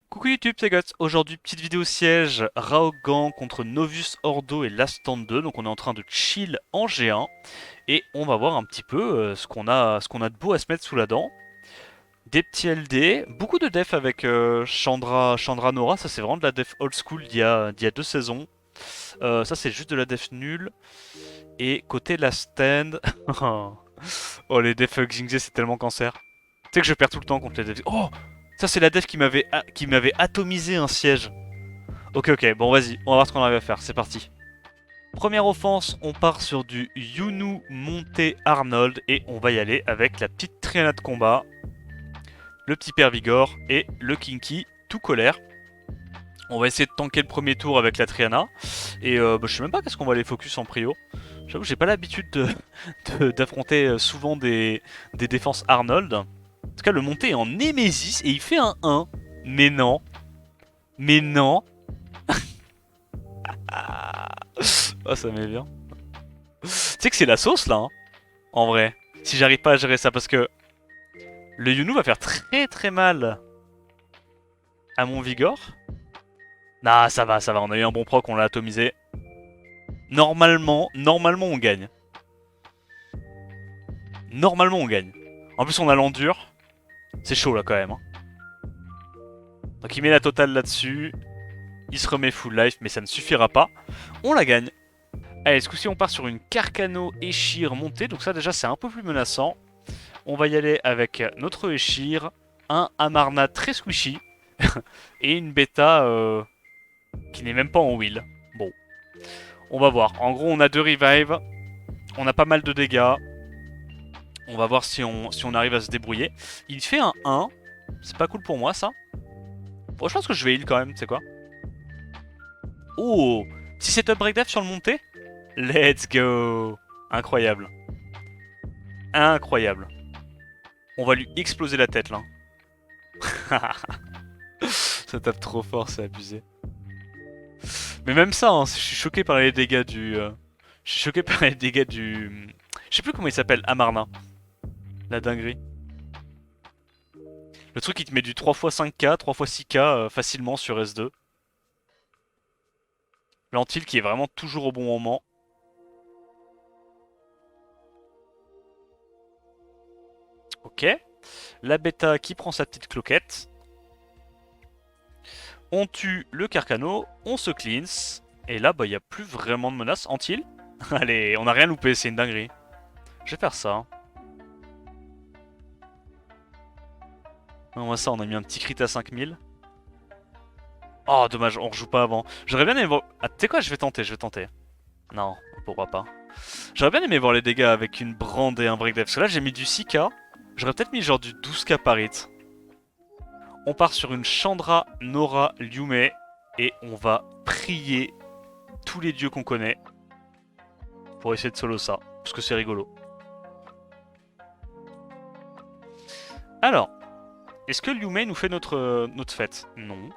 Coucou YouTube, c'est Guts. Aujourd'hui, petite vidéo siège Raogan contre Novus Ordo et Last Stand 2. Donc on est en train de chill en G1 et on va voir un petit peu ce qu'on a de beau à se mettre sous la dent. Des petits LD, beaucoup de def avec Chandra Nora, ça c'est vraiment de la def old school d'il y a 2 saisons. Ça c'est juste de la def nulle. Et côté Last Stand, oh les defs Xingze c'est tellement cancer. Tu sais que je perds tout le temps contre les defs. Oh, ça c'est la def qui m'avait atomisé un siège. Ok, bon vas-y, on va voir ce qu'on arrive à faire, c'est parti. Première offense, on part sur du Yunu monté Arnold et on va y aller avec la petite Triana de combat, le petit Père Vigor et le Kinky tout colère. On va essayer de tanker le premier tour avec la Triana et je sais même pas qu'est-ce qu'on va aller focus en prio. J'avoue, j'ai pas l'habitude d'affronter souvent des défenses Arnold. En tout cas, le monté est en Némésis et il fait un 1. Mais non, mais non. Ah, ça m'est bien. Tu sais que c'est la sauce là, hein, en vrai. Si j'arrive pas à gérer ça, parce que le Yunu va faire très très mal à mon Vigor. Nah, ça va, on a eu un bon proc, on l'a atomisé. Normalement on gagne. Normalement on gagne. En plus on a l'endure. C'est chaud là quand même. Hein. Donc il met la totale là-dessus. Il se remet full life, mais ça ne suffira pas. On la gagne. Allez, ce coup-ci on part sur une Carcano Eshir montée. Donc ça déjà c'est un peu plus menaçant. On va y aller avec notre Eshir, un Amarna très squishy et une bêta qui n'est même pas en wheel. Bon, on va voir. En gros, on a 2 revives, on a pas mal de dégâts. On va voir si on arrive à se débrouiller. Il fait un 1, c'est pas cool pour moi ça. Bon, je pense que je vais heal quand même, tu sais quoi. Oh, petit setup breakdef sur le monté. Let's go. Incroyable. Incroyable. On va lui exploser la tête là. Ça tape trop fort, c'est abusé. Mais même ça, hein, je suis choqué par les dégâts du. Je suis choqué par les dégâts du. Je sais plus comment il s'appelle, Amarna. La dinguerie. Le truc, il te met du 3x5k, 3x6k facilement sur S2. L'antil qui est vraiment toujours au bon moment. Ok. La bêta qui prend sa petite cloquette. On tue le Carcano, on se cleanse. Et là, bah, il n'y a plus vraiment de menace. Antil. Allez, on n'a rien loupé, c'est une dinguerie. Je vais faire ça. Non, moi ça, on a mis un petit crit à 5000. Oh, dommage, on rejoue pas avant. J'aurais bien aimé voir... Ah, tu sais quoi, je vais tenter. Non, pourquoi pas. J'aurais bien aimé voir les dégâts avec une brande et un breakdef. Parce que là, j'ai mis du 6k. J'aurais peut-être mis genre du 12k par hit. On part sur une Chandra Nora Liume. Et on va prier tous les dieux qu'on connaît pour essayer de solo ça. Parce que c'est rigolo. Alors, est-ce que Liume nous fait notre fête? Non.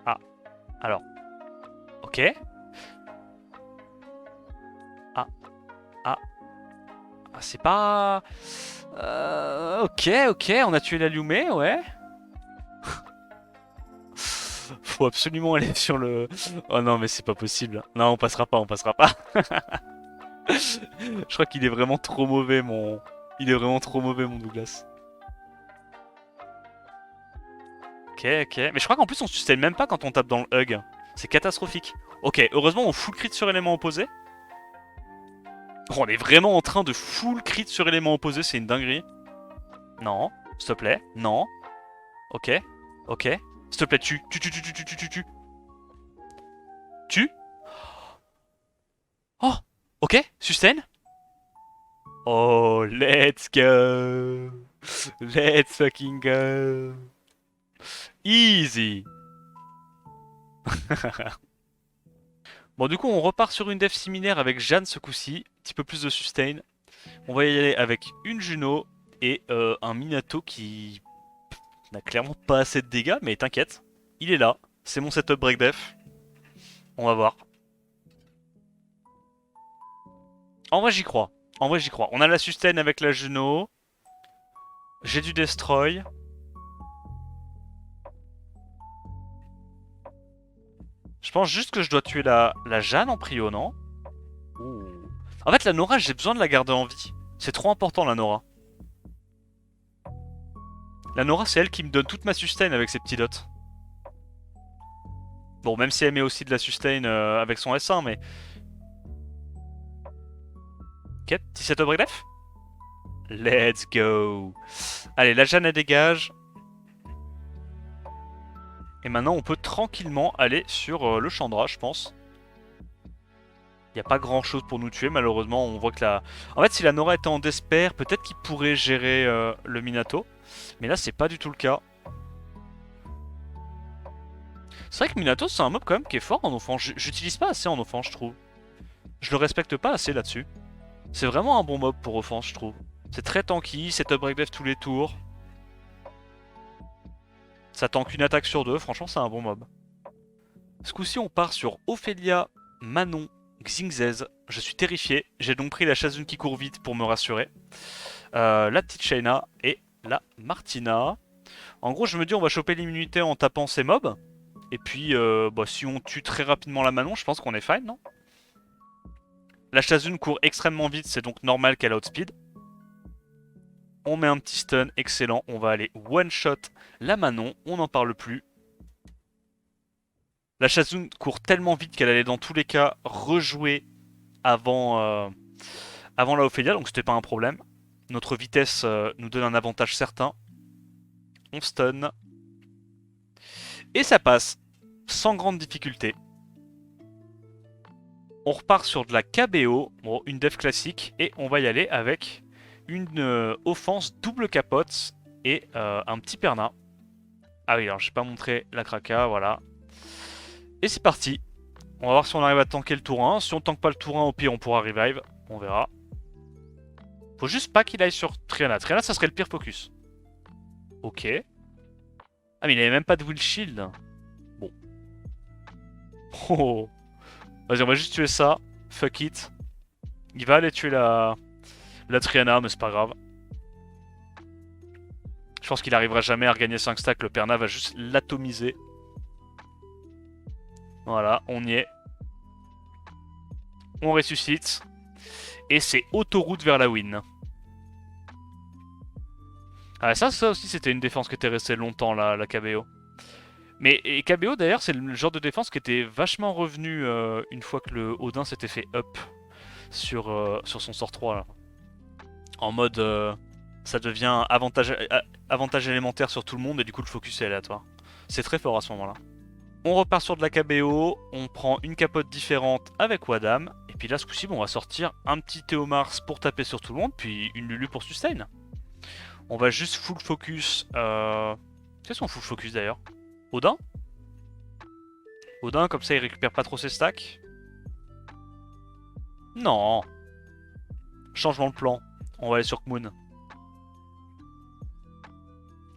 Ah, alors. Ok. Ah, ah, ah, c'est pas... ok, on a tué la Lumé, ouais. Faut absolument aller sur le... Oh non, mais c'est pas possible. Non, on passera pas. Je crois qu'il est vraiment trop mauvais, mon... Il est vraiment trop mauvais, mon Douglas. Ok. Mais je crois qu'en plus, on sustain même pas quand on tape dans le hug. C'est catastrophique. Ok, heureusement, on full crit sur élément opposé. Oh, on est vraiment en train de full crit sur élément opposé, c'est une dinguerie. Non, s'il te plaît, non. Ok. S'il te plaît, tue. Tue. Oh, ok, sustain. Oh, let's go. Let's fucking go. Easy. Bon, du coup, on repart sur une def similaire avec Jeanne ce coup-ci. Un petit peu plus de sustain. On va y aller avec une Juno et un Minato qui n'a clairement pas assez de dégâts, mais t'inquiète, il est là. C'est mon setup break def. On va voir. En vrai, j'y crois. On a la sustain avec la Juno. J'ai du destroy. Je pense juste que je dois tuer la Jeanne en prio, non? Ouh. En fait, la Nora, j'ai besoin de la garder en vie. C'est trop important, la Nora. La Nora, c'est elle qui me donne toute ma sustain avec ses petits dots. Bon, même si elle met aussi de la sustain avec son S1, mais... Quête 17 au break. Let's go. Allez, la Jeanne, elle dégage. Et maintenant, on peut tranquillement aller sur le Chandra, je pense. Il n'y a pas grand chose pour nous tuer, malheureusement. On voit que la... En fait, si la Nora était en Despair, peut-être qu'il pourrait gérer le Minato. Mais là, c'est pas du tout le cas. C'est vrai que Minato, c'est un mob quand même qui est fort en offense. J'utilise pas assez en offense, je trouve. Je le respecte pas assez là-dessus. C'est vraiment un bon mob pour offense, je trouve. C'est très tanky, c'est up break dev tous les tours. Ça tank une attaque sur deux, franchement c'est un bon mob. Ce coup-ci on part sur Ophelia, Manon, Xingzez. Je suis terrifié, j'ai donc pris la Shazun qui court vite pour me rassurer. La petite Shayna et la Martina. En gros je me dis on va choper l'immunité en tapant ces mobs. Et puis bah, si on tue très rapidement la Manon, je pense qu'on est fine, non? La Shazun court extrêmement vite, c'est donc normal qu'elle outspeed. On met un petit stun, excellent. On va aller one-shot la Manon, on n'en parle plus. La Shazun court tellement vite qu'elle allait dans tous les cas rejouer avant, avant la Ophelia, donc c'était pas un problème. Notre vitesse nous donne un avantage certain. On stun. Et ça passe, sans grande difficulté. On repart sur de la KBO, bon, une dev classique, et on va y aller avec une offense double capote et un petit perna. Ah oui, alors j'ai pas montré la Kraka, voilà. Et c'est parti. On va voir si on arrive à tanker le tour 1. Si on tank pas le tour 1, au pire on pourra revive. On verra. Faut juste pas qu'il aille sur Triana. Triana, ça serait le pire focus. Ok. Ah mais il avait même pas de will shield. Bon. Oh. Vas-y, on va juste tuer ça. Fuck it. Il va aller tuer la Triana, mais c'est pas grave. Je pense qu'il arrivera jamais à regagner 5 stacks. Le Perna va juste l'atomiser. Voilà, on y est. On ressuscite. Et c'est autoroute vers la win. Ah, ça aussi, c'était une défense qui était restée longtemps, la KBO. Mais et KBO, d'ailleurs, c'est le genre de défense qui était vachement revenu une fois que le Odin s'était fait up sur son sort 3. Là. En mode, ça devient avantage élémentaire sur tout le monde et du coup, le focus est aléatoire. C'est très fort à ce moment-là. On repart sur de la KBO, on prend une capote différente avec Wadam, et puis là ce coup-ci on va sortir un petit Théomars pour taper sur tout le monde, puis une Lulu pour sustain. On va juste full focus... Qu'est-ce qu'on full focus d'ailleurs? Odin? Odin, comme ça il récupère pas trop ses stacks. Non. Changement de plan, on va aller sur Kmoon.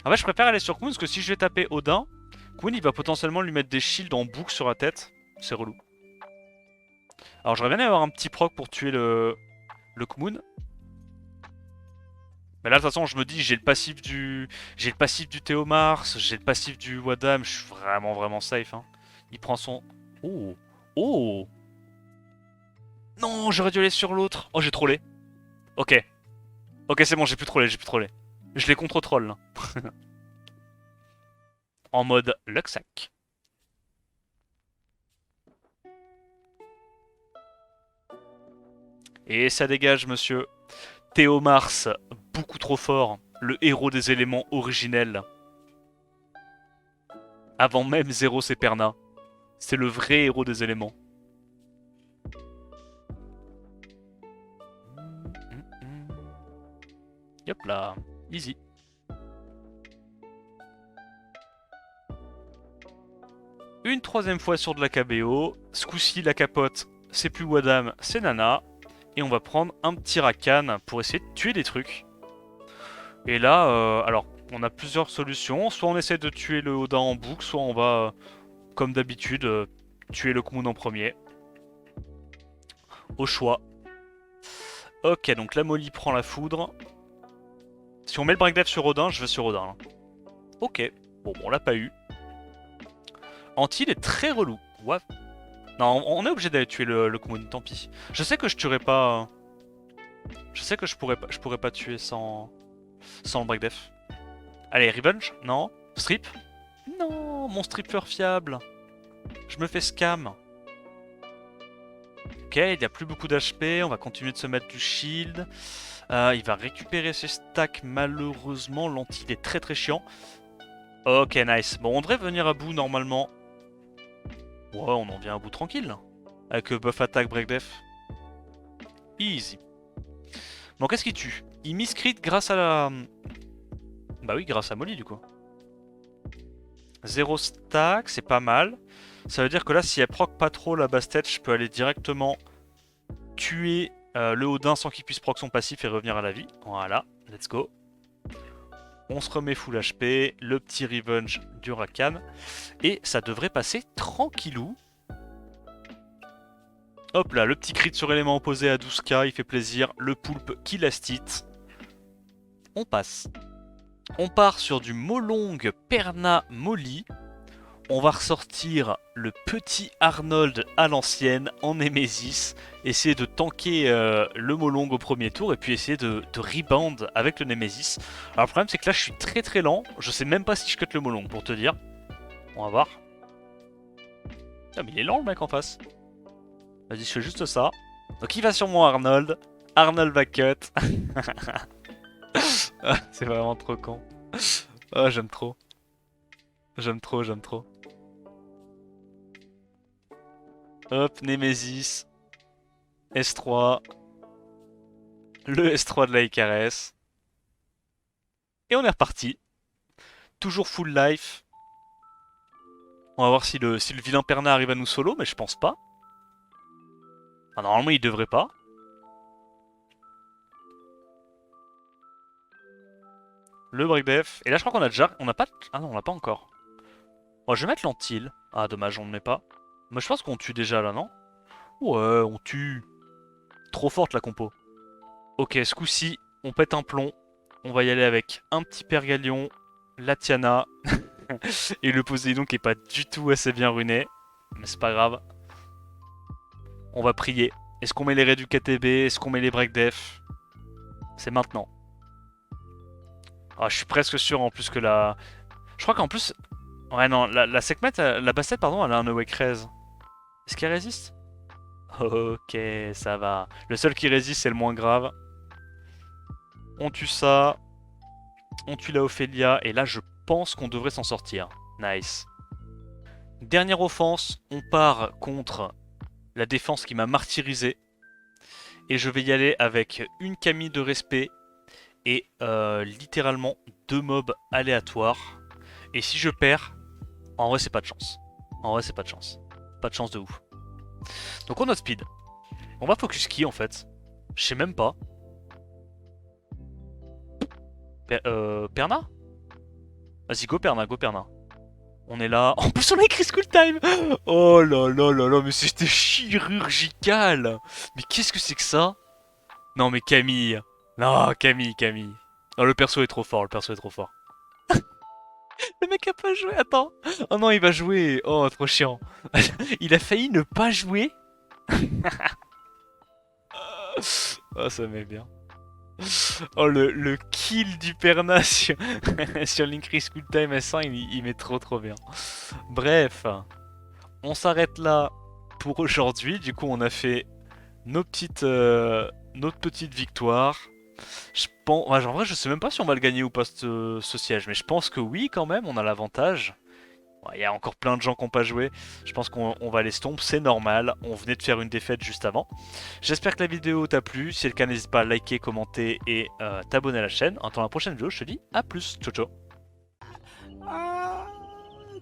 En fait je préfère aller sur Kmoon parce que si je vais taper Odin, Kmoon il va potentiellement lui mettre des shields en boucle sur la tête. C'est relou. Alors j'aurais bien aimé avoir un petit proc pour tuer le Kmoon. Mais là de toute façon je me dis j'ai le passif du Théomars, j'ai le passif du Wadam, je suis vraiment safe. Hein. Il prend son... Oh. Oh. Non, j'aurais dû aller sur l'autre. Oh j'ai trollé. Ok. Ok c'est bon, j'ai plus trollé. Je l'ai contre-troll là. En mode Luxac. Et ça dégage monsieur. Théomars, beaucoup trop fort, le héros des éléments originels. Avant même Zero Seperna. C'est le vrai héros des éléments. Hop là, easy. Une troisième fois sur de la KBO. Ce coup-ci, la capote, c'est plus Wadam, c'est Nana. Et on va prendre un petit Rakan pour essayer de tuer des trucs. Et là, alors, on a plusieurs solutions. Soit on essaie de tuer le Odin en boucle, soit on va, comme d'habitude, tuer le Kmoon en premier. Au choix. Ok, donc la Molly prend la foudre. Si on met le breakdev sur Odin, je vais sur Odin. Là. Ok, bon, on l'a pas eu. Antil est très relou. What? Non, on est obligé d'aller tuer le Kumon, tant pis. Je sais que je tuerai pas... Je sais que je pourrais pas tuer sans le break def. Allez, Revenge? Non. Strip? Non, mon stripper fiable. Je me fais scam. Ok, il n'y a plus beaucoup d'HP, on va continuer de se mettre du shield. Il va récupérer ses stacks, malheureusement, l'anti est très très chiant. Ok, nice. Bon, on devrait venir à bout normalement. Ouais, on en vient à bout tranquille. Avec buff attack, break def. Easy. Bon, qu'est-ce qu'il tue? Il miscrit grâce à la... Bah oui, grâce à Molly du coup. 0 stack, c'est pas mal. Ça veut dire que là, si elle proc pas trop la Bastet, je peux aller directement tuer le Odin sans qu'il puisse proc son passif et revenir à la vie. Voilà, let's go. On se remet full HP, le petit revenge du Rakan. Et ça devrait passer tranquillou. Hop là, le petit crit sur élément opposé à 12k, il fait plaisir. Le poulpe qui lastite. On passe. On part sur du Molong Perna Molly. On va ressortir le petit Arnold à l'ancienne en Nemesis. Essayer de tanker le Molong au premier tour et puis essayer de rebound avec le Nemesis. Alors le problème c'est que là je suis très très lent. Je sais même pas si je cut le Molong pour te dire. On va voir. Ah mais il est lent le mec en face. Vas-y, je fais juste ça. Donc il va sur mon Arnold. Arnold va cut. C'est vraiment trop con. Oh, j'aime trop. J'aime trop, j'aime trop. Hop, Nemesis. S3. Le S3 de la IKRS. Et on est reparti. Toujours full life. On va voir si le vilain Perna arrive à nous solo, mais je pense pas. Ah, normalement, il devrait pas. Le break def. Et là, je crois qu'on a déjà... On n'a pas... Ah non, on l'a pas encore. Bon, je vais mettre l'antil. Ah, dommage, on ne met pas. Mais je pense qu'on tue déjà, là, non? Ouais, on tue. Trop forte, la compo. Ok, ce coup-ci, on pète un plomb. On va y aller avec un petit Pergalion, la Tiana et le Poséidon qui est pas du tout assez bien runé. Mais c'est pas grave. On va prier. Est-ce qu'on met les raids du KTB? Est-ce qu'on met les break def? C'est maintenant. Ah, je suis presque sûr en plus que la... Je crois qu'en plus... Ouais, non, la Sekhmet, la Bastet, pardon, elle a un Awake Raise. Est-ce qu'elle résiste? Ok, ça va. Le seul qui résiste, c'est le moins grave. On tue ça. On tue la Ophélia. Et là, je pense qu'on devrait s'en sortir. Nice. Dernière offense. On part contre la défense qui m'a martyrisé. Et je vais y aller avec une Camille de respect. Et littéralement 2 mobs aléatoires. Et si je perds, en vrai, c'est pas de chance. En vrai, c'est pas de chance. Pas de chance de ouf. Donc on a speed. On va focus qui en fait? Je sais même pas. Perna? Vas-y, go Perna, go Perna. On est là. En plus, on a écrit School Time! Oh là là là là, mais c'était chirurgical! Mais qu'est-ce que c'est que ça? Non, mais Camille. Non, Camille, Camille. Non, le perso est trop fort, le perso est trop fort. Le mec a pas joué, attends. Oh non, il va jouer. Oh, trop chiant. Il a failli ne pas jouer. Oh, ça met bien. Oh, le kill du Perna sur, sur l'Increase Cooltime S1, il met trop trop bien. Bref, on s'arrête là pour aujourd'hui. Du coup, on a fait nos notre petite victoire. Je pense, ouais, en vrai, je sais même pas si on va le gagner ou pas ce siège, mais je pense que oui, quand même, on a l'avantage. Il y a encore plein de gens qui n'ont pas joué. Je pense qu'on va les stomp, c'est normal. On venait de faire une défaite juste avant. J'espère que la vidéo t'a plu. Si c'est le cas, n'hésite pas à liker, commenter et t'abonner à la chaîne. Attends la prochaine vidéo, je te dis à plus. Ciao ciao.